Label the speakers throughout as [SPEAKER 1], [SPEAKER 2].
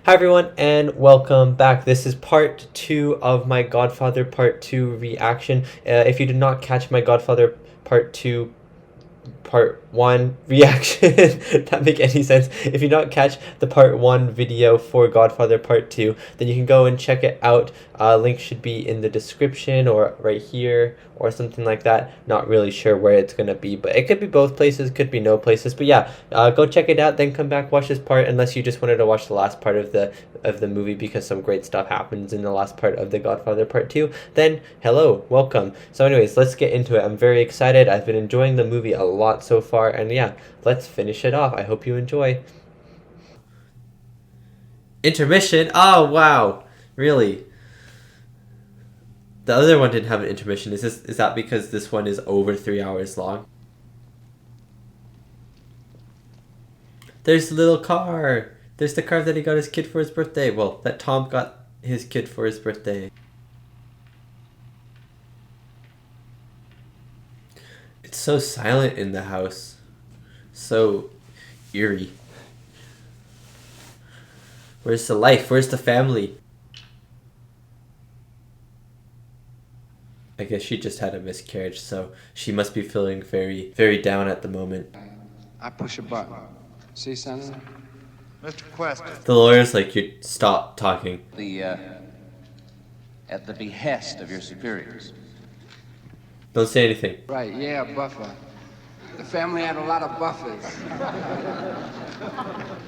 [SPEAKER 1] Hi everyone and welcome back. This is part 2 of my Godfather Part 2 reaction. If you did not catch my Godfather Part 2 Part 1 reaction, that make any sense? If you don't catch the Part 1 video for Godfather Part 2, then you can go and check it out. Link should be in the description or right here or something like that. Not really sure where it's gonna be, but it could be both places, could be no places. But yeah, go check it out, then come back, watch this part, unless you just wanted to watch the last part of the movie because some great stuff happens in the last part of the Godfather Part 2. Then hello, welcome. So anyways, let's get into it. I'm very excited. I've been enjoying the movie a lot so far, and yeah, let's finish it off. I hope you enjoy. Intermission? Oh wow, really? The other one didn't have an intermission. Is that because this one is over 3 hours long? There's the little car. There's the car that he got his kid for his birthday. Well, that Tom got his kid for his birthday. It's so silent in the house. So eerie. Where's the life? Where's the family? I guess she just had a miscarriage, so she must be feeling very, very down at the moment.
[SPEAKER 2] I push a button. See, Senator?
[SPEAKER 3] Mr. Quest.
[SPEAKER 1] The lawyer's like, you stop talking.
[SPEAKER 4] At the behest of your superiors.
[SPEAKER 1] Don't say anything.
[SPEAKER 2] Right, yeah, buffer. The family had a lot of buffers.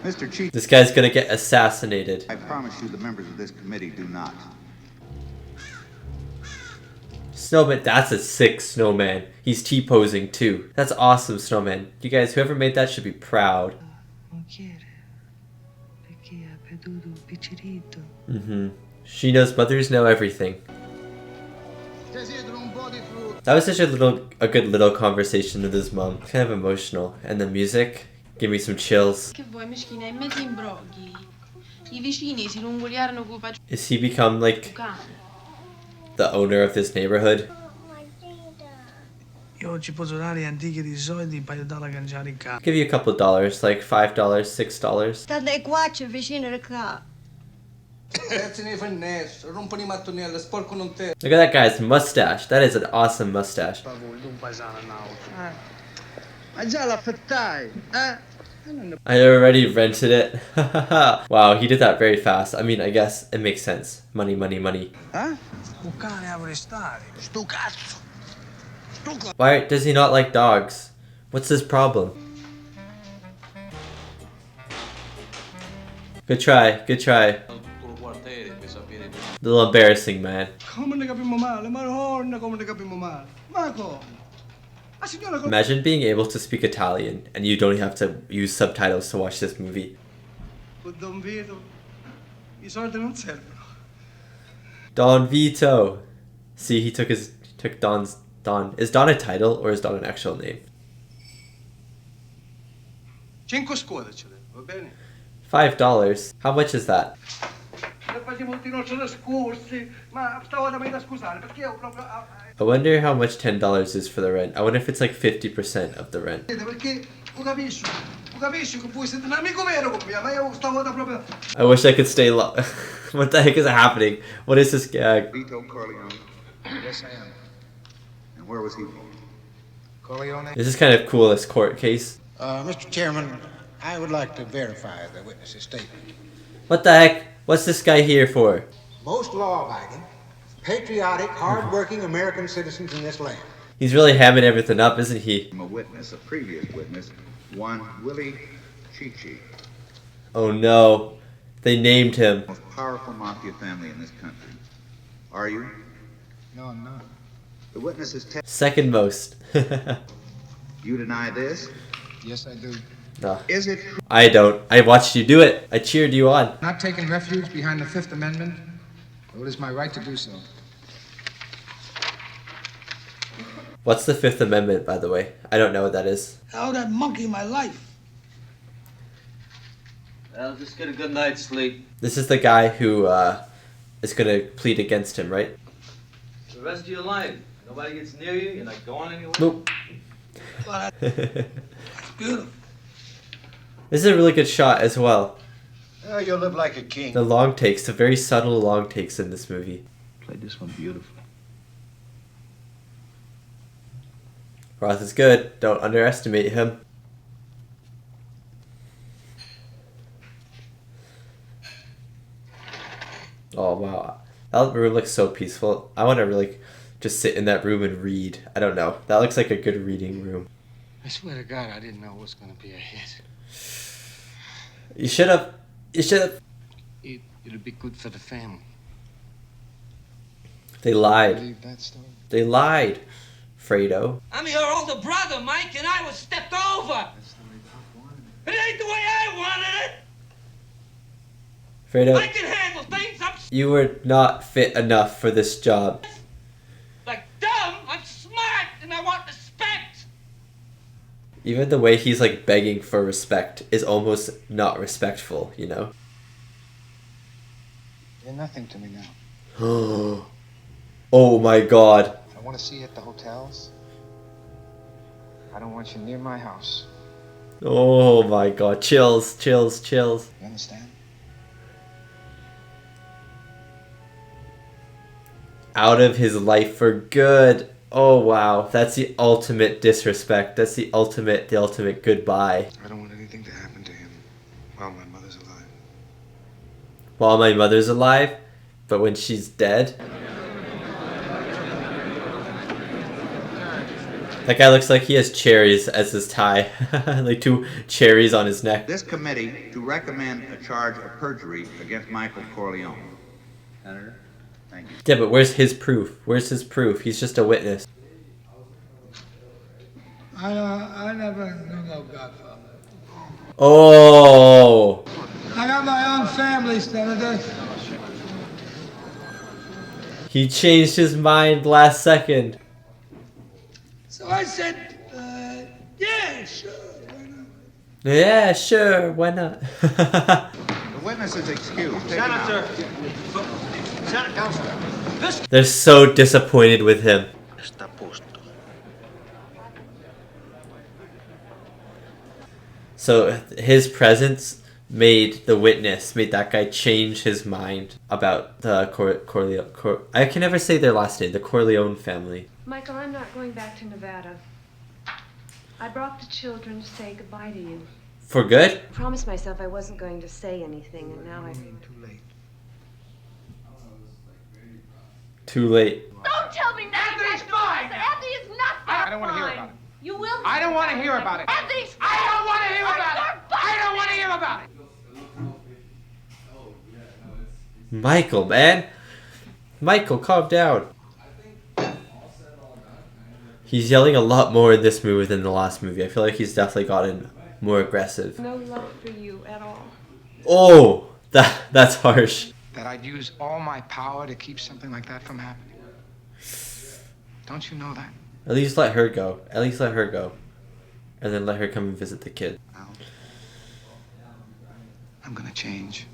[SPEAKER 3] Mr. Chief,
[SPEAKER 1] This guy's gonna get assassinated.
[SPEAKER 3] I promise you the members of this committee do not.
[SPEAKER 1] Snowman, that's a sick snowman. He's T-posing too. That's awesome, snowman. You guys, whoever made that should be proud. She knows mothers know everything. That was such a good little conversation with his mom. Kind of emotional. And the music, give me some chills. Is he become like the owner of this neighborhood? Give you a couple dollars, like $5, $6. Look at that guy's mustache. That is an awesome mustache. I already rented it. Wow, he did that very fast. I mean, I guess it makes sense. Money, money, money. Why does he not like dogs? What's his problem? Good try, good try. A little embarrassing, man. Imagine being able to speak Italian and you don't have to use subtitles to watch this movie. Don Vito. See, he took Don's Don. Is Don a title or is Don an actual name? $5. How much is that? I wonder how much $10 is for the rent. I wonder if it's like 50% of the rent. I wish I could stay long. What the heck is happening? What is this gag?
[SPEAKER 3] Vito Corleone. Yes, I am. And where was he from? Corleone?
[SPEAKER 1] This is kind of cool, this court case.
[SPEAKER 5] Mr. Chairman, I would like to verify the witness's statement.
[SPEAKER 1] What the heck? What's this guy here for?
[SPEAKER 5] Most law-abiding, patriotic, hard-working American citizens in this land.
[SPEAKER 1] He's really hamming everything up, isn't he?
[SPEAKER 3] I'm a witness, a previous witness, one Willie Chichi.
[SPEAKER 1] Oh no. They named him.
[SPEAKER 3] Most powerful mafia family in this country. Are you?
[SPEAKER 5] No, I'm not.
[SPEAKER 3] The witness is
[SPEAKER 1] Second most.
[SPEAKER 3] You deny this?
[SPEAKER 5] Yes, I do.
[SPEAKER 1] No.
[SPEAKER 3] Is it true?
[SPEAKER 1] I don't. I watched you do it. I cheered you on.
[SPEAKER 5] Not taking refuge behind the Fifth Amendment, though it is my right to do so.
[SPEAKER 1] What's the Fifth Amendment, by the way? I don't know what that is.
[SPEAKER 6] Oh, that monkey in my life.
[SPEAKER 4] Well, just get a good night's sleep.
[SPEAKER 1] This is the guy who is gonna plead against him, right?
[SPEAKER 4] The rest of your life. Nobody gets near you, you're not going anywhere.
[SPEAKER 1] Nope.
[SPEAKER 6] Well, that's beautiful.
[SPEAKER 1] This is a really good shot as well.
[SPEAKER 3] Oh, you'll live like a king.
[SPEAKER 1] The long takes, the very subtle long takes in this movie.
[SPEAKER 3] Played this one beautifully.
[SPEAKER 1] Roth is good. Don't underestimate him. Oh wow, that room looks so peaceful. I want to really just sit in that room and read. I don't know. That looks like a good reading room.
[SPEAKER 5] I swear to God, I didn't know it was going to be a hit.
[SPEAKER 1] You should have. You should have.
[SPEAKER 5] It'll be good for the family.
[SPEAKER 1] They lied.
[SPEAKER 5] Believe that story?
[SPEAKER 1] They lied, Fredo.
[SPEAKER 6] I'm your older brother, Mike, and I was stepped over. It ain't the way I wanted it.
[SPEAKER 1] Fredo,
[SPEAKER 6] I can handle things. I'm
[SPEAKER 1] you were not fit enough for this job.
[SPEAKER 6] like dumb. I'm smart, and I want respect.
[SPEAKER 1] Even the way he's like begging for respect is almost not respectful, you know?
[SPEAKER 5] You're nothing to me now.
[SPEAKER 1] Oh my god.
[SPEAKER 5] I want to see you at the hotels. I don't want you near my house.
[SPEAKER 1] Oh my god. Chills, chills, chills.
[SPEAKER 5] You understand?
[SPEAKER 1] Out of his life for good. Oh wow. That's the ultimate disrespect. That's the ultimate goodbye.
[SPEAKER 5] I don't want anything to happen to him while my mother's alive.
[SPEAKER 1] While my mother's alive, but when she's dead. That guy looks like he has cherries as his tie. Like 2 cherries on his neck.
[SPEAKER 7] This committee to recommend a charge of perjury against Michael Corleone. Senator, thank you.
[SPEAKER 1] Yeah, but where's his proof? Where's his proof? He's just a witness.
[SPEAKER 8] I never knew no Godfather.
[SPEAKER 1] Oh!
[SPEAKER 8] I got my own family, Senator.
[SPEAKER 1] He changed his mind last second.
[SPEAKER 8] So I said, yeah, sure, why not?
[SPEAKER 1] Yeah, sure, why not?
[SPEAKER 7] The witness is excused. Take him out.
[SPEAKER 4] Senator, Counselor.
[SPEAKER 1] They're so disappointed with him. So his presence made that guy change his mind about the Corleone. I can never say their last name, the Corleone family.
[SPEAKER 9] Michael, I'm not going back to Nevada. I brought the children to say goodbye to you.
[SPEAKER 1] For good?
[SPEAKER 9] I promised myself I wasn't going to say anything, and now
[SPEAKER 5] Too late.
[SPEAKER 1] Too late.
[SPEAKER 9] Don't tell me now!
[SPEAKER 6] Anthony's fine.
[SPEAKER 9] Anthony is not fine!
[SPEAKER 5] I don't want to hear about it.
[SPEAKER 9] You will.
[SPEAKER 5] I don't want to hear about it.
[SPEAKER 9] Anthony's fine!
[SPEAKER 6] I don't want to hear about it. I don't want to hear about it.
[SPEAKER 1] Michael, man. Michael, calm down. He's yelling a lot more in this movie than the last movie. I feel like he's definitely gotten more aggressive.
[SPEAKER 9] No love for you at all.
[SPEAKER 1] Oh, that's harsh.
[SPEAKER 5] That I'd use all my power to keep something like that from happening. Don't you know that?
[SPEAKER 1] At least let her go. At least let her go. And then let her come and visit the kid.
[SPEAKER 5] Al, I'm gonna change.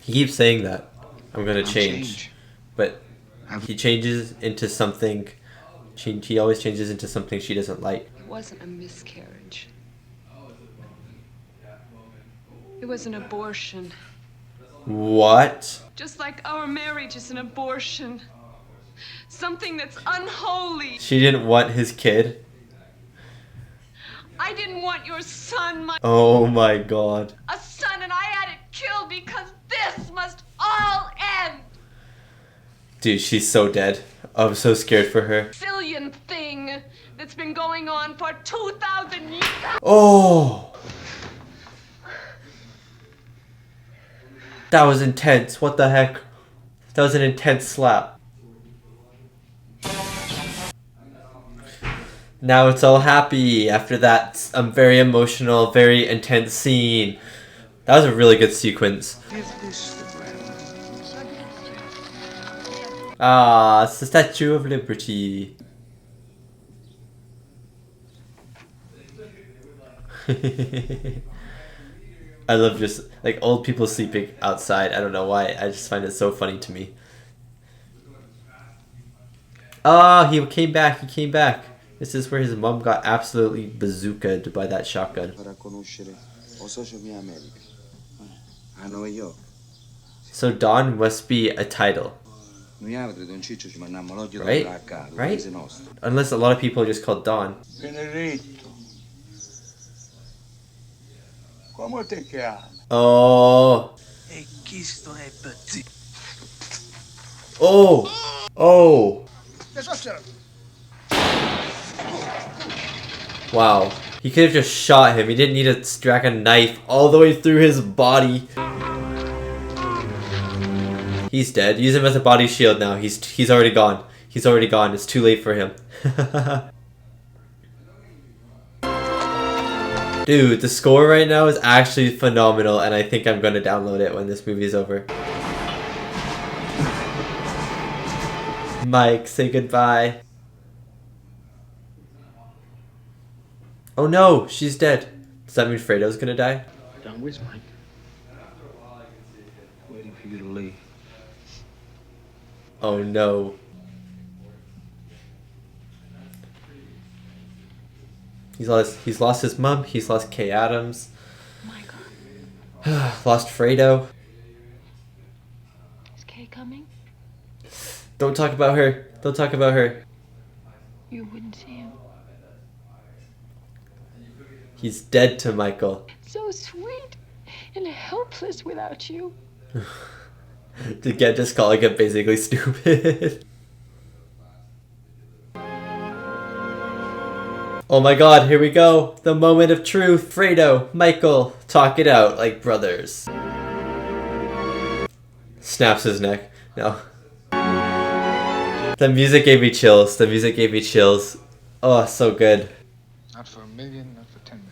[SPEAKER 1] He keeps saying that. I'm gonna
[SPEAKER 5] I'll
[SPEAKER 1] change. But he changes into something. He always changes into something she doesn't like.
[SPEAKER 9] It wasn't a miscarriage. It was an abortion.
[SPEAKER 1] What?
[SPEAKER 9] Just like our marriage is an abortion. Something that's unholy.
[SPEAKER 1] She didn't want his kid?
[SPEAKER 9] I didn't want your son,
[SPEAKER 1] Oh my god.
[SPEAKER 9] a son, and I had it killed because this must all end.
[SPEAKER 1] Dude, she's so dead. I'm so scared for her.
[SPEAKER 9] Zillion thing that's been going on for 2,000 years.
[SPEAKER 1] Oh! That was intense. What the heck? That was an intense slap. Now it's all happy after that very emotional, very intense scene. That was a really good sequence. Ah, it's the Statue of Liberty. I love just like old people sleeping outside. I don't know why. I just find it so funny to me. Oh, he came back. He came back. This is where his mom got absolutely bazookaed by that shotgun.
[SPEAKER 3] know io.
[SPEAKER 1] So Don must be a title.
[SPEAKER 3] Noi altri, Don Ciccio, ci mandiamo l'occhio da
[SPEAKER 1] Right?
[SPEAKER 3] là a caso,
[SPEAKER 1] Right?
[SPEAKER 3] paese nostro.
[SPEAKER 1] Unless a lot of people are just called Don.
[SPEAKER 8] Benedetto. Come te chiami?
[SPEAKER 1] Oh.
[SPEAKER 8] E chi sto è Pacino?
[SPEAKER 1] Oh. Oh. Wow. He could have just shot him. He didn't need to drag a knife all the way through his body. He's dead. Use him as a body shield now. He's already gone. He's already gone. It's too late for him. Dude, the score right now is actually phenomenal, and I think I'm gonna download it when this movie is over. Mike, say goodbye. Oh no, she's dead. Does that mean Fredo's gonna die?
[SPEAKER 3] Don, where's Mike? Waiting for you to leave.
[SPEAKER 1] Oh no. He's lost his mom, he's lost Kay Adams.
[SPEAKER 9] Michael.
[SPEAKER 1] Lost Fredo.
[SPEAKER 9] Is Kay coming?
[SPEAKER 1] Don't talk about her. Don't talk about her.
[SPEAKER 9] You wouldn't see him.
[SPEAKER 1] He's dead to Michael.
[SPEAKER 9] So sweet and helpless without you.
[SPEAKER 1] To get just calling him basically stupid. Oh my god, here we go. The moment of truth. Fredo, Michael, talk it out like brothers. Snaps his neck. No. The music gave me chills. The music gave me chills. Oh, so good.
[SPEAKER 5] Not for $1 million, not for $10 million.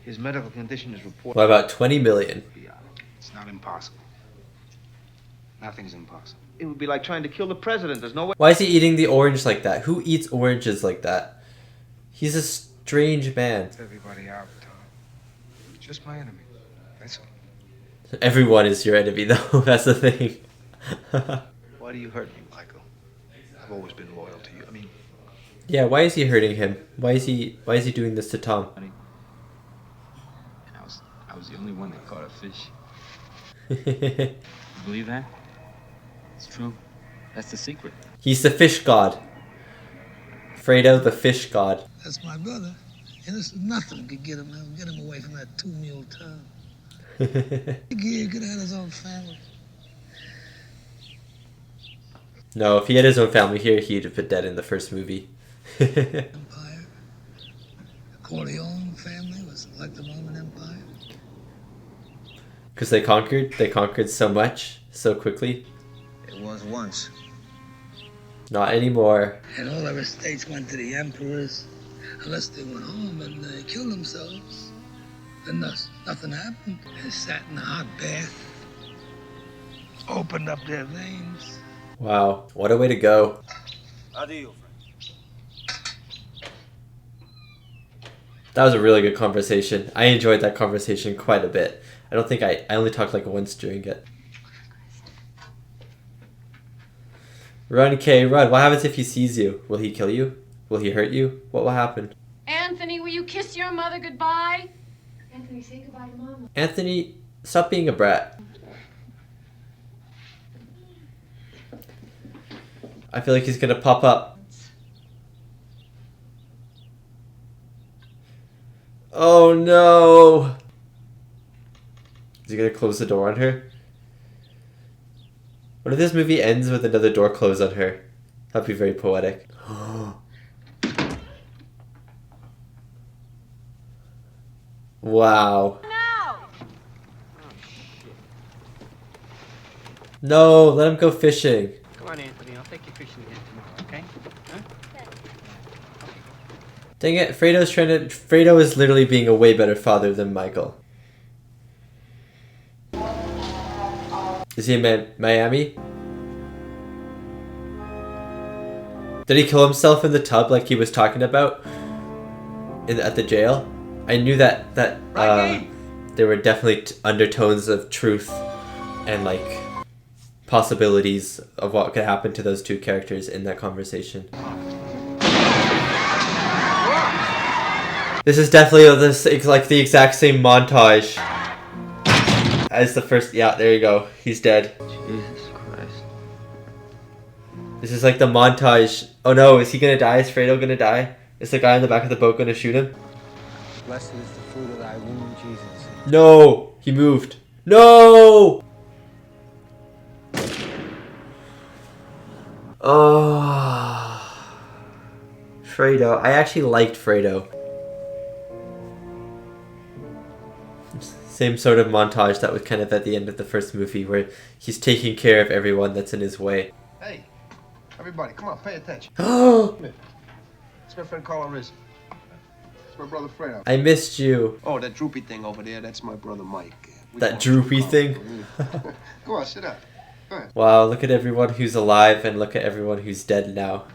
[SPEAKER 3] His medical condition is reported.
[SPEAKER 1] What about 20 million?
[SPEAKER 5] It's not impossible. Nothing's impossible.
[SPEAKER 3] It would be like trying to kill the president. There's no way.
[SPEAKER 1] Why is he eating the orange like that? Who eats oranges like that? He's a strange man.
[SPEAKER 5] Everybody out, Tom. Just my enemy. That's all.
[SPEAKER 1] Everyone is your enemy though, that's the thing.
[SPEAKER 3] Why do you hurt me, Michael? I've always been loyal to you. I mean,
[SPEAKER 1] Yeah, why is he hurting him? Why is he doing this to Tom?
[SPEAKER 3] and I was the only one that caught a fish. You believe that? It's true. That's the secret.
[SPEAKER 1] He's the fish god. Fredo the fish god.
[SPEAKER 8] That's my brother. And this is nothing could get him away from that two-mule town. He could have his own family.
[SPEAKER 1] No, if he had his own family here, he'd have been dead in the first movie.
[SPEAKER 8] Empire. The Corleone family was like the Roman Empire.
[SPEAKER 1] Because they conquered so much, so quickly.
[SPEAKER 3] It was once.
[SPEAKER 1] Not anymore.
[SPEAKER 8] And all their estates went to the emperors, unless they went home and they killed themselves. Then nothing happened. They sat in a hot bath, opened up their veins.
[SPEAKER 1] Wow, what a way to go.
[SPEAKER 3] Adieu,
[SPEAKER 1] That was a really good conversation. I enjoyed that conversation quite a bit. I don't think I only talked like once during it. Run, Kay, run. What happens if he sees you? Will he kill you? Will he hurt you? What will happen?
[SPEAKER 9] Anthony, will you kiss your mother goodbye? Anthony, say goodbye to Mama.
[SPEAKER 1] Anthony, stop being a brat. I feel like he's gonna pop up. Oh no! Is he gonna close the door on her? What if this movie ends with another door closed on her? That'd be very poetic. Wow. No, let him go fishing.
[SPEAKER 10] Come on, Anthony. I'll take you fishing again tomorrow, okay? Huh?
[SPEAKER 1] Dang it, Fredo is literally being a way better father than Michael. Is he in Miami? Did he kill himself in the tub like he was talking about at the jail? I knew that there were definitely undertones of truth and like possibilities of what could happen to those two characters in that conversation. This is definitely like the exact same montage As the first, yeah, there you go. He's dead.
[SPEAKER 3] Jesus Christ.
[SPEAKER 1] This is like the montage. Oh no, is he gonna die? Is Fredo gonna die? Is the guy in the back of the boat gonna shoot him?
[SPEAKER 10] Blessed is the fruit of thy womb, Jesus.
[SPEAKER 1] No! He moved. No! Oh. Fredo. I actually liked Fredo. Same sort of montage that was kind of at the end of the first movie where he's taking care of everyone that's in his way.
[SPEAKER 2] Hey, everybody, come on, pay attention.
[SPEAKER 1] Oh!
[SPEAKER 2] It's my friend Carl Riz. It's my brother Fredo.
[SPEAKER 1] I missed you.
[SPEAKER 2] Oh, that droopy thing over there, that's my brother Mike.
[SPEAKER 1] That droopy thing?
[SPEAKER 2] Go on, sit down. Go ahead.
[SPEAKER 1] Wow, look at everyone who's alive and look at everyone who's dead now.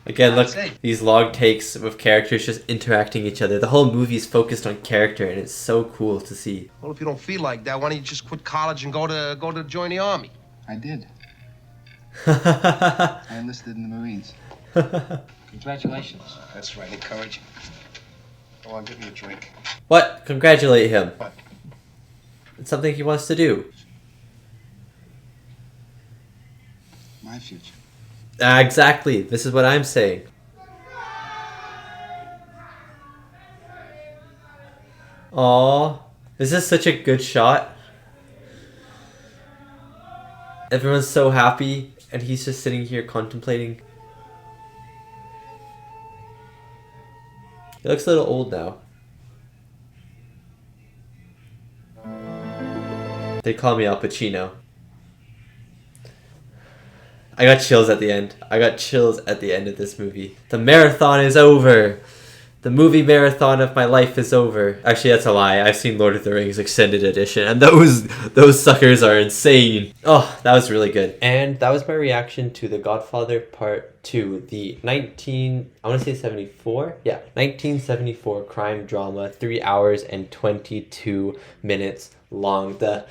[SPEAKER 1] Again, look, these long takes with characters just interacting each other. The whole movie's focused on character and it's so cool to see.
[SPEAKER 2] Well, if you don't feel like that, why don't you just quit college and go to join the army?
[SPEAKER 5] I did. I enlisted in the Marines.
[SPEAKER 10] Congratulations.
[SPEAKER 2] That's right, encouraging. Go on, give me a drink.
[SPEAKER 1] What? Congratulate him.
[SPEAKER 2] What?
[SPEAKER 1] It's something he wants to do.
[SPEAKER 5] My future.
[SPEAKER 1] Exactly. This is what I'm saying. Aww. This is such a good shot. Everyone's so happy, and he's just sitting here contemplating. He looks a little old now. They call me Al Pacino. I got chills at the end. I got chills at the end of this movie. The marathon is over. The movie marathon of my life is over. Actually, that's a lie. I've seen Lord of the Rings Extended Edition, and those suckers are insane. Oh, that was really good. And that was my reaction to The Godfather Part 2, the 1974? Yeah, 1974 crime drama, 3 hours and 22 minutes long. The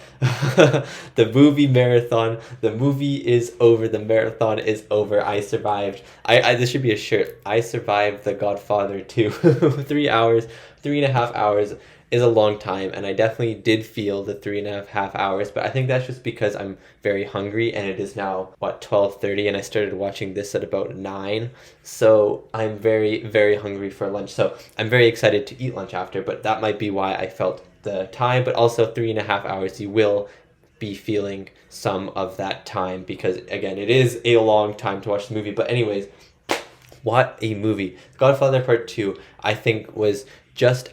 [SPEAKER 1] movie marathon. The movie is over. The marathon is over. I survived. I this should be a shirt. I survived The Godfather 2. 3 hours, 3.5 hours is a long time, and I definitely did feel the 3.5 hours, but I think that's just because I'm very hungry, and it is now, what, 12:30, and I started watching this at about 9, so I'm very, very hungry for lunch, so I'm very excited to eat lunch after, but that might be why I felt the time, but also 3.5 hours, you will be feeling some of that time, because, again, it is a long time to watch the movie, but anyways, what a movie. Godfather Part 2, I think was just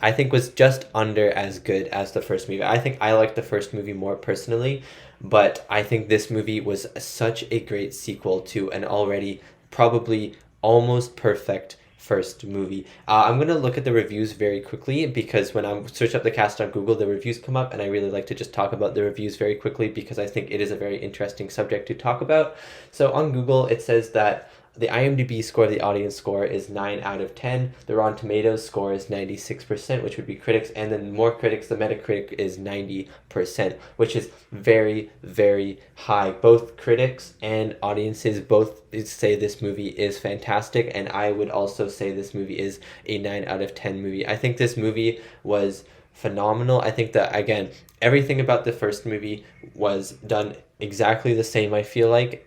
[SPEAKER 1] under as good as the first movie. I think I liked the first movie more personally, but I think this movie was such a great sequel to an already probably almost perfect first movie. I'm going to look at the reviews very quickly because when I search up the cast on Google, the reviews come up, and I really like to just talk about the reviews very quickly because I think it is a very interesting subject to talk about. So on Google, it says that the IMDb score, the audience score, is 9 out of 10. The Rotten Tomatoes score is 96%, which would be critics. And then more critics, the Metacritic is 90%, which is very, very high. Both critics and audiences both say this movie is fantastic. And I would also say this movie is a 9 out of 10 movie. I think this movie was phenomenal. I think that, again, everything about the first movie was done exactly the same, I feel like,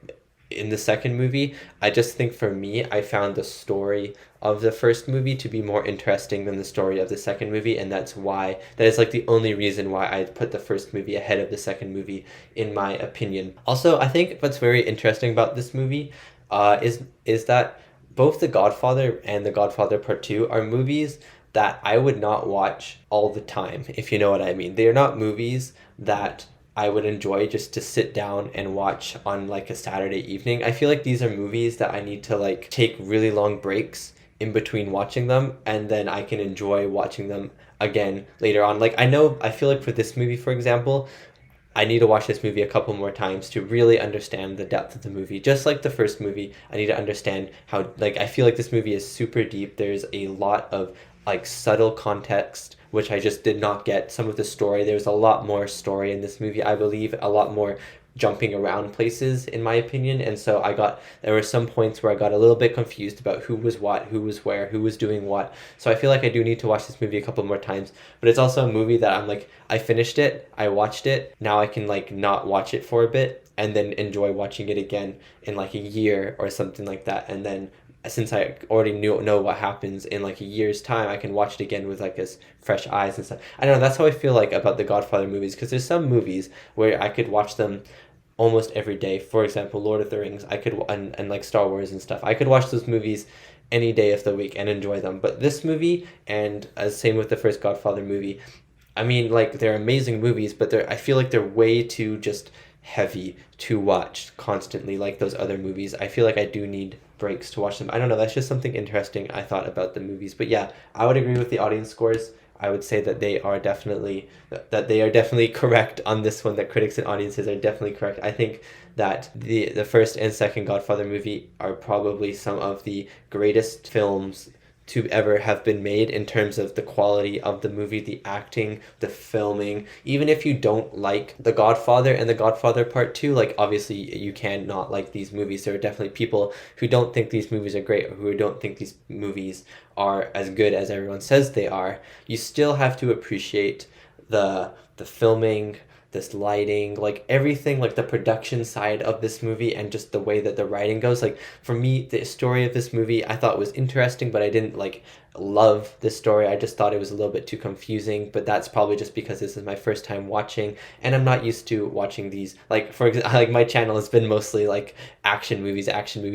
[SPEAKER 1] in the second movie. I just think for me, I found the story of the first movie to be more interesting than the story of the second movie, and that is like the only reason why I put the first movie ahead of the second movie, in my opinion. Also, I think what's very interesting about this movie is that both The Godfather and The Godfather Part 2 are movies that I would not watch all the time, if you know what I mean. They are not movies that I would enjoy just to sit down and watch on like a Saturday evening. I feel like these are movies that I need to like take really long breaks in between watching them, and then I can enjoy watching them again later on. Like I feel like for this movie, for example, I need to watch this movie a couple more times to really understand the depth of the movie. Just like the first movie, I need to understand how, like, I feel like this movie is super deep. There's a lot of like subtle context which I just did not get. Some of the story, there's a lot more story in this movie, I believe, a lot more jumping around places, in my opinion. And so there were some points where I got a little bit confused about who was what, who was where, who was doing what. So I feel like I do need to watch this movie a couple more times. But it's also a movie that I'm like, I finished it, I watched it, now I can like not watch it for a bit and then enjoy watching it again in like a year or something like that. And then since I already know what happens in like a year's time, I can watch it again with like as fresh eyes and stuff. I don't know, that's how I feel like about the Godfather movies, because there's some movies where I could watch them almost every day. For example, Lord of the Rings, I could, and like Star Wars and stuff, I could watch those movies any day of the week and enjoy them. But this movie, and same with the first Godfather movie, I mean, like, they're amazing movies, but I feel like they're way too just heavy to watch constantly like those other movies. I feel like I do need breaks to watch them. I don't know, that's just something interesting I thought about the movies. But yeah, I would agree with the audience scores. I would say that they are definitely correct on this one, that critics and audiences are definitely correct. I think that the first and second Godfather movie are probably some of the greatest films to ever have been made in terms of the quality of the movie, the acting, the filming. Even if you don't like The Godfather and The Godfather Part 2, like, obviously you can not like these movies. There are definitely people who don't think these movies are great, or who don't think these movies are as good as everyone says they are. You still have to appreciate the filming, this lighting, like everything, like the production side of this movie, and just the way that the writing goes. Like, for me, the story of this movie I thought was interesting, but I didn't like love this story. I just thought it was a little bit too confusing, but that's probably just because this is my first time watching, and I'm not used to watching these, like, for example, like, my channel has been mostly like action movies,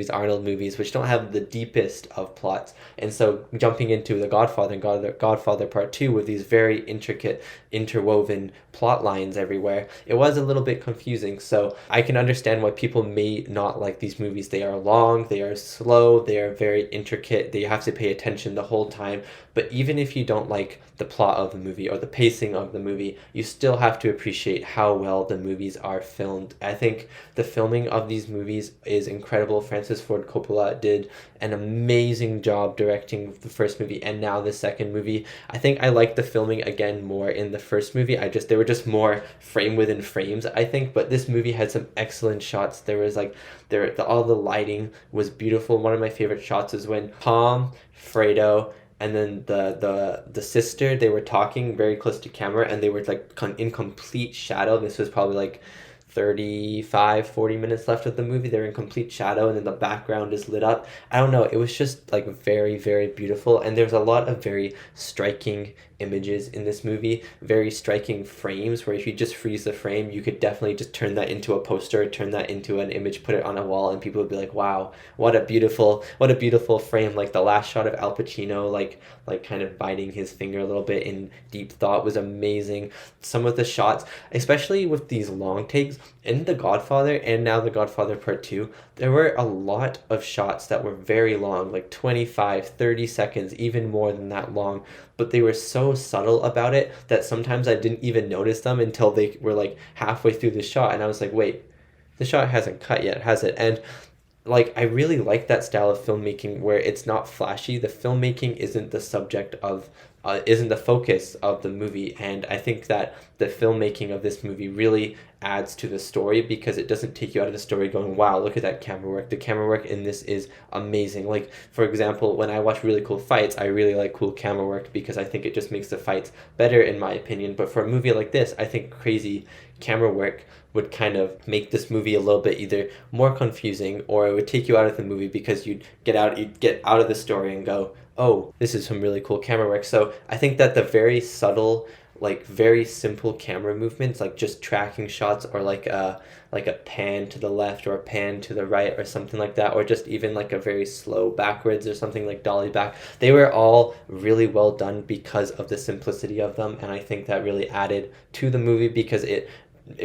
[SPEAKER 1] Arnold movies, which don't have the deepest of plots. And so jumping into The Godfather and Godfather Part 2 with these very intricate, interwoven plot lines everywhere, it was a little bit confusing. So I can understand why people may not like these movies. They are long, they are slow, they are very intricate, they have to pay attention the whole time. But even if you don't like the plot of the movie or the pacing of the movie, you still have to appreciate how well the movies are filmed. I think the filming of these movies is incredible. Francis Ford Coppola did an amazing job directing the first movie and now the second movie. I think I like the filming again more in the first movie. They were just more frame within frames, I think, but this movie had some excellent shots. There was like all the lighting was beautiful. One of my favorite shots is when Tom, Fredo, and then the sister, they were talking very close to camera, and they were like in complete shadow. This was probably like 40 minutes left of the movie. They're in complete shadow, and then the background is lit up. I don't know, it was just like very, very beautiful. And there's a lot of very striking images in this movie, very striking frames, where if you just freeze the frame, you could definitely just turn that into a poster, turn that into an image, put it on a wall, and people would be like, wow, what a beautiful frame. Like the last shot of Al Pacino like kind of biting his finger a little bit in deep thought was amazing. Some of the shots, especially with these long takes in The Godfather and now The Godfather Part 2, there were a lot of shots that were very long, like 25-30 seconds, even more than that long, but they were so subtle about it that sometimes I didn't even notice them until they were like halfway through the shot, and I was like, wait, the shot hasn't cut yet, has it? And like, I really like that style of filmmaking where it's not flashy. The filmmaking isn't the subject of isn't the focus of the movie, and I think that the filmmaking of this movie really adds to the story, because it doesn't take you out of the story going, wow, look at that camera work. The camera work in this is amazing. Like, for example, when I watch really cool fights, I really like cool camera work because I think it just makes the fights better, in my opinion. But for a movie like this, I think crazy camera work would kind of make this movie a little bit either more confusing, or it would take you out of the movie because you'd get out of the story and go, oh, this is some really cool camera work. So I think that the very subtle, like very simple camera movements, like just tracking shots, or like a pan to the left or a pan to the right or something like that, or just even like a very slow backwards or something like dolly back, they were all really well done because of the simplicity of them. And I think that really added to the movie, because it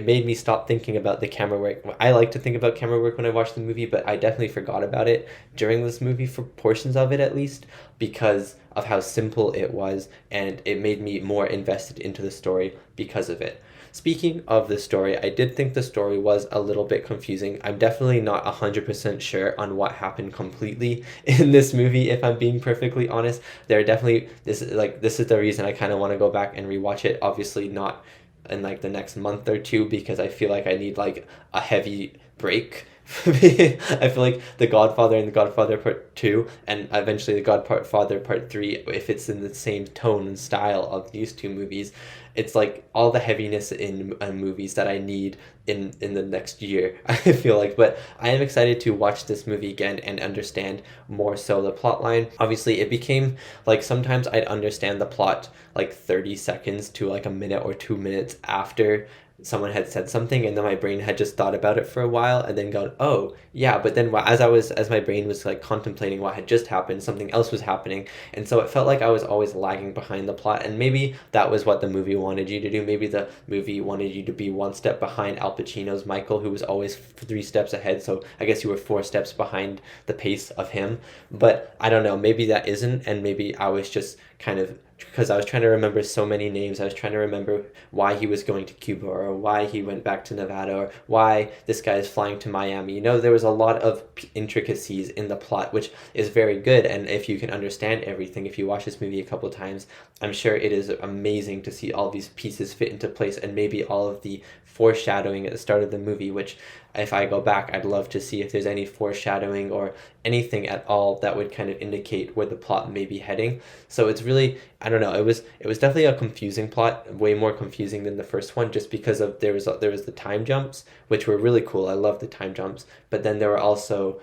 [SPEAKER 1] made me stop thinking about the camera work. I like to think about camera work when I watch the movie, but I definitely forgot about it during this movie, for portions of it at least, because of how simple it was, and it made me more invested into the story because of it. Speaking of the story, I did think the story was a little bit confusing. I'm definitely not 100% sure on what happened completely in this movie, if I'm being perfectly honest. There are definitely, this is the reason I kind of want to go back and rewatch it. Obviously not in like the next month or two, because I feel like I need like a heavy break. I feel like The Godfather and The Godfather Part 2 and eventually The Godfather Part 3, if it's in the same tone and style of these two movies, it's like all the heaviness in movies that I need in the next year, I feel like. But I am excited to watch this movie again and understand more so the plot line. Obviously, it became like sometimes I'd understand the plot like 30 seconds to like a minute or 2 minutes after someone had said something, and then my brain had just thought about it for a while and then gone, oh yeah, but then as my brain was like contemplating what had just happened, something else was happening, and so it felt like I was always lagging behind the plot. And maybe that was what the movie wanted you to do. Maybe the movie wanted you to be one step behind Al Pacino's Michael, who was always 3 steps ahead, so I guess you were 4 steps behind the pace of him. But I don't know, maybe that isn't, and maybe I was just kind of, because I was trying to remember so many names. I was trying to remember why he was going to Cuba, or why he went back to Nevada, or why this guy is flying to Miami. You know, there was a lot of intricacies in the plot, which is very good. And if you can understand everything, if you watch this movie a couple times, I'm sure it is amazing to see all these pieces fit into place, and maybe all of the foreshadowing at the start of the movie, which if I go back, I'd love to see if there's any foreshadowing or anything at all that would kind of indicate where the plot may be heading. So it's really, I don't know, it was definitely a confusing plot, way more confusing than the first one, just because of there was the time jumps, which were really cool. I love the time jumps, but then there were also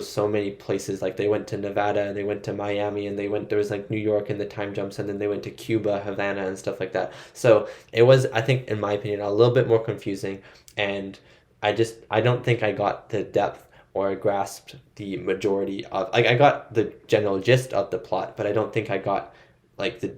[SPEAKER 1] so many places. Like they went to Nevada, they went to Miami, and there was like New York in the time jumps, and then they went to Cuba, Havana, and stuff like that. So it was, I think, in my opinion, a little bit more confusing, and I don't think I got the depth or grasped the majority of, like, I got the general gist of the plot, but I don't think I got like the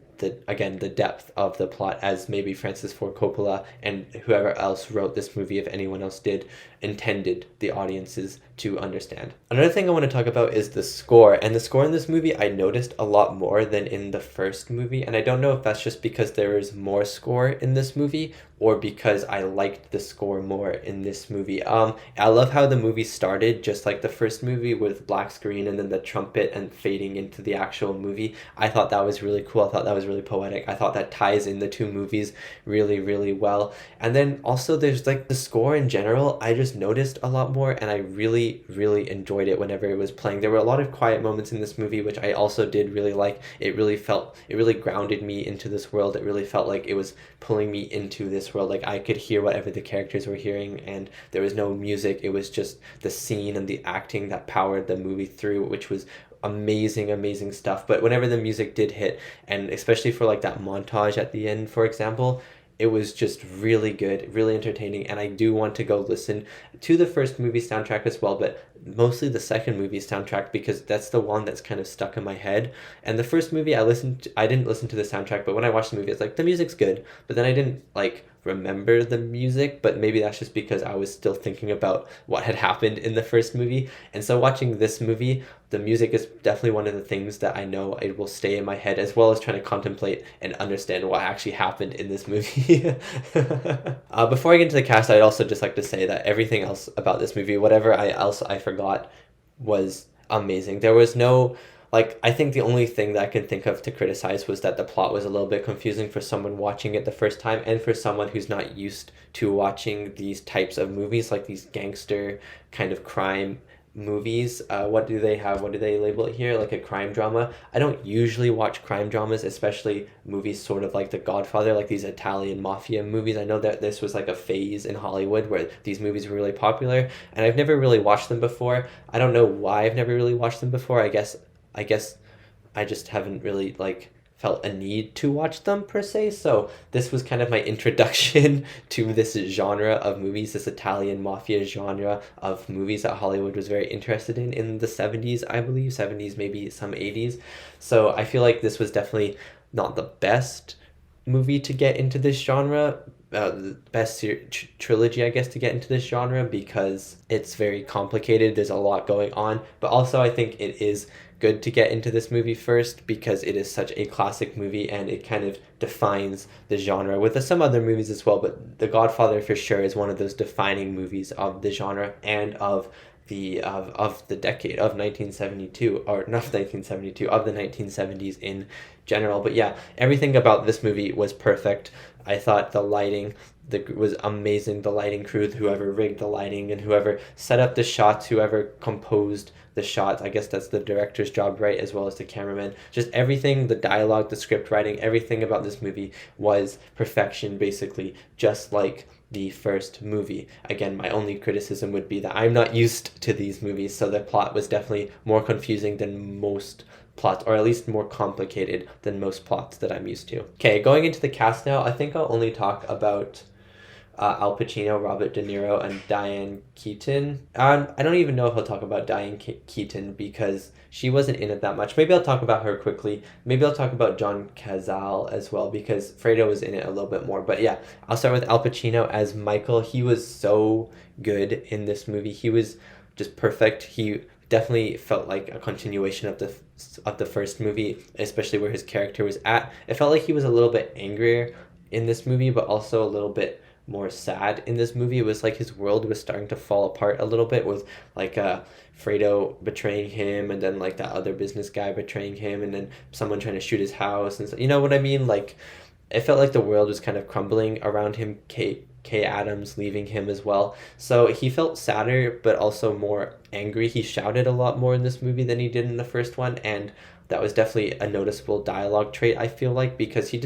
[SPEAKER 1] depth of the plot as maybe Francis Ford Coppola and whoever else wrote this movie, if anyone else did, intended the audiences to understand. Another thing I want to talk about is the score, and the score in this movie I noticed a lot more than in the first movie, and I don't know if that's just because there is more score in this movie or because I liked the score more in this movie. I love how the movie started just like the first movie with black screen and then the trumpet and fading into the actual movie. I thought that was really cool. I thought that was really poetic. I thought that ties in the two movies really, really well. And then also there's like the score in general, I just noticed a lot more, and I really, really enjoyed it whenever it was playing. There were a lot of quiet moments in this movie, which I also did really like. It really grounded me into this world. It really felt like it was pulling me into this world. Like I could hear whatever the characters were hearing, and there was no music. It was just the scene and the acting that powered the movie through, which was amazing stuff. But whenever the music did hit, and especially for like that montage at the end, for example, it was just really good, really entertaining, and I do want to go listen to the first movie soundtrack as well, but mostly the second movie soundtrack, because that's the one that's kind of stuck in my head. And the first movie I didn't listen to the soundtrack, but when I watched the movie, it's like the music's good, but then I didn't like remember the music, but maybe that's just because I was still thinking about what had happened in the first movie. And so watching this movie, the music is definitely one of the things that I know it will stay in my head, as well as trying to contemplate and understand what actually happened in this movie. Before I get into the cast, I'd also just like to say that everything else about this movie, whatever else I forgot, was amazing. There was no, like, I think the only thing that I can think of to criticize was that the plot was a little bit confusing for someone watching it the first time, and for someone who's not used to watching these types of movies, like these gangster kind of crime movies. What do they label it here? Like a crime drama. I don't usually watch crime dramas, especially movies sort of like The Godfather, like these Italian mafia movies. I know that this was like a phase in Hollywood where these movies were really popular, and I've never really watched them before. I don't know why I've never really watched them before. I guess I just haven't really like felt a need to watch them per se. So this was kind of my introduction to this genre of movies, this Italian mafia genre of movies that Hollywood was very interested in the 70s, I believe, 70s, maybe some 80s. So I feel like this was definitely not the best movie to get into this genre, the best trilogy, I guess, to get into this genre, because it's very complicated. There's a lot going on, but also I think it is good to get into this movie first because it is such a classic movie and it kind of defines the genre, with some other movies as well, but The Godfather for sure is one of those defining movies of the genre and of the decade of 1972, or not 1972, of the 1970s in general. But yeah, everything about this movie was perfect. I thought the lighting was amazing. The lighting crew, whoever rigged the lighting and whoever set up the shots, whoever composed the shots. I guess that's the director's job, right? As well as the cameraman. Just everything, the dialogue, the script writing, everything about this movie was perfection, basically, just like the first movie. Again, my only criticism would be that I'm not used to these movies, so the plot was definitely more confusing than most plots, or at least more complicated than most plots that I'm used to. Okay, going into the cast now, I think I'll only talk about Al Pacino, Robert De Niro, and Diane Keaton. I don't even know if I'll talk about Diane Keaton because she wasn't in it that much. Maybe I'll talk about her quickly. Maybe I'll talk about John Cazale as well because Fredo was in it a little bit more. But yeah, I'll start with Al Pacino as Michael. He was so good in this movie. He was just perfect. He definitely felt like a continuation of the first movie, especially where his character was at. It felt like he was a little bit angrier in this movie, but also a little bit more sad in this movie. It was like his world was starting to fall apart a little bit with like Fredo betraying him, and then like that other business guy betraying him, and then someone trying to shoot his house, and so, you know what I mean? Like it felt like the world was kind of crumbling around him. Kay Adams leaving him as well. So he felt sadder, but also more angry. He shouted a lot more in this movie than he did in the first one, and that was definitely a noticeable dialogue trait, I feel like, because he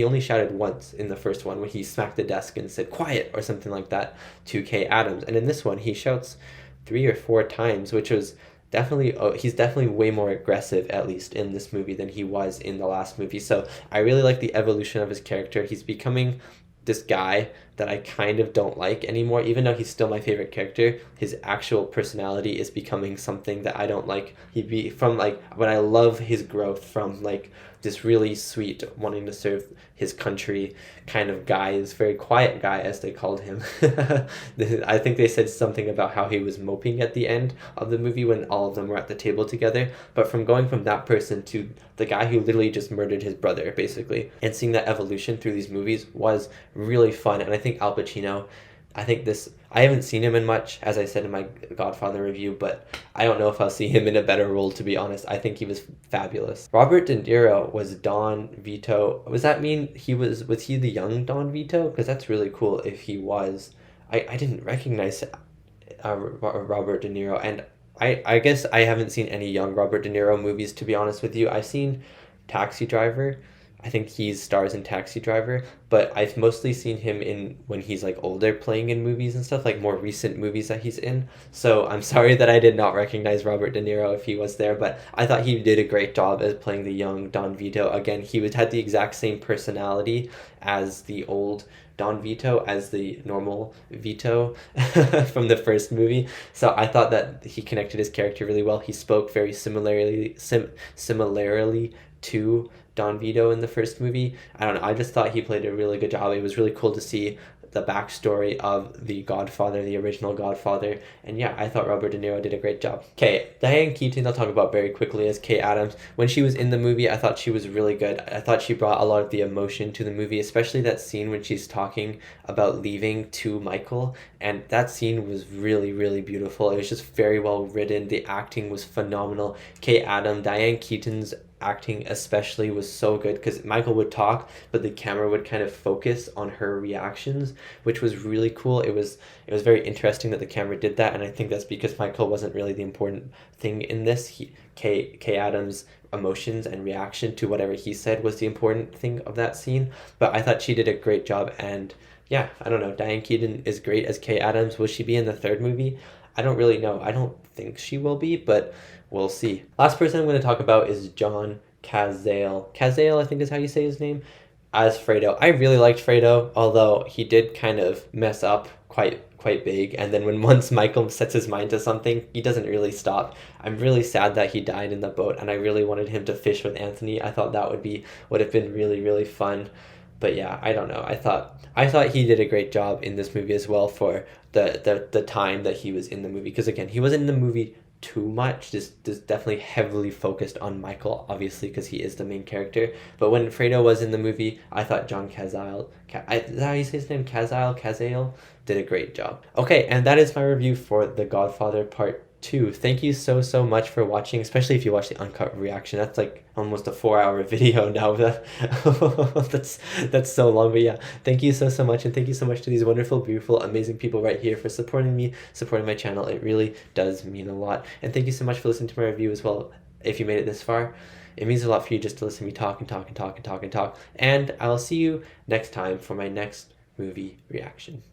[SPEAKER 1] only shouted once in the first one when he smacked the desk and said, "Quiet," or something like that to Kay Adams. And in this one, he shouts 3 or 4 times, which was definitely, he's definitely way more aggressive, at least in this movie, than he was in the last movie. So I really like the evolution of his character. He's becoming this guy that I kind of don't like anymore, even though he's still my favorite character. His actual personality is becoming something that I don't like. But I love his growth from like this really sweet, wanting to serve his country kind of guy, this very quiet guy, as they called him. I think they said something about how he was moping at the end of the movie when all of them were at the table together. But from going from that person to the guy who literally just murdered his brother, basically, and seeing that evolution through these movies was really fun. And I think Al Pacino, I haven't seen him in much, as I said in my Godfather review, but I don't know if I'll see him in a better role, to be honest. I think he was fabulous. Robert De Niro was Don Vito. Does that mean was he the young Don Vito? Because that's really cool if he was. I didn't recognize Robert De Niro, and I guess I haven't seen any young Robert De Niro movies, to be honest with you. I've seen Taxi Driver. I think he stars in Taxi Driver, but I've mostly seen him in when he's like older, playing in movies and stuff, like more recent movies that he's in. So I'm sorry that I did not recognize Robert De Niro if he was there, but I thought he did a great job as playing the young Don Vito. Again, had the exact same personality as the old Don Vito, as the normal Vito from the first movie. So I thought that he connected his character really well. He spoke very similarly to Don Vito in the first movie. I don't know, I just thought he played a really good job. It was really cool to see the backstory of the Godfather, the original Godfather, and yeah, I thought Robert De Niro did a great job. Okay, Diane Keaton I'll talk about very quickly as Kay Adams. When she was in the movie, I thought she was really good. I thought she brought a lot of the emotion to the movie, especially that scene when she's talking about leaving to Michael, and that scene was really, really beautiful. It was just very well written. The acting was phenomenal. Diane Keaton's acting especially was so good because Michael would talk, but the camera would kind of focus on her reactions, which was really cool. It was very interesting that the camera did that, and I think that's because Michael wasn't really the important thing in this. Kay Adams' emotions and reaction to whatever he said was the important thing of that scene. But I thought she did a great job, and yeah, I don't know. Diane Keaton is great as Kay Adams. Will she be in the third movie? I don't really know. I don't think she will be, but we'll see. Last person I'm going to talk about is John Cazale. Cazale, I think is how you say his name, as Fredo. I really liked Fredo, although he did kind of mess up quite big, and then once Michael sets his mind to something, he doesn't really stop. I'm really sad that he died in the boat, and I really wanted him to fish with Anthony. I thought that would have been really, really fun. But yeah, I don't know. I thought he did a great job in this movie as well for the time that he was in the movie. Because again, he wasn't in the movie too much. This definitely heavily focused on Michael, obviously, because he is the main character. But when Fredo was in the movie, I thought John Cazale, is that how you say his name? Cazale did a great job. Okay, and that is my review for The Godfather Part 2. Thank you so much for watching, especially if you watch the uncut reaction. That's like almost a 4-hour video now. That's so long, but yeah, thank you so much, and thank you so much to these wonderful, beautiful, amazing people right here for supporting me, supporting my channel. It really does mean a lot. And thank you so much for listening to my review as well. If you made it this far, it means a lot for you just to listen to me talk and talk and talk and talk and talk. And I'll see you next time for my next movie reaction.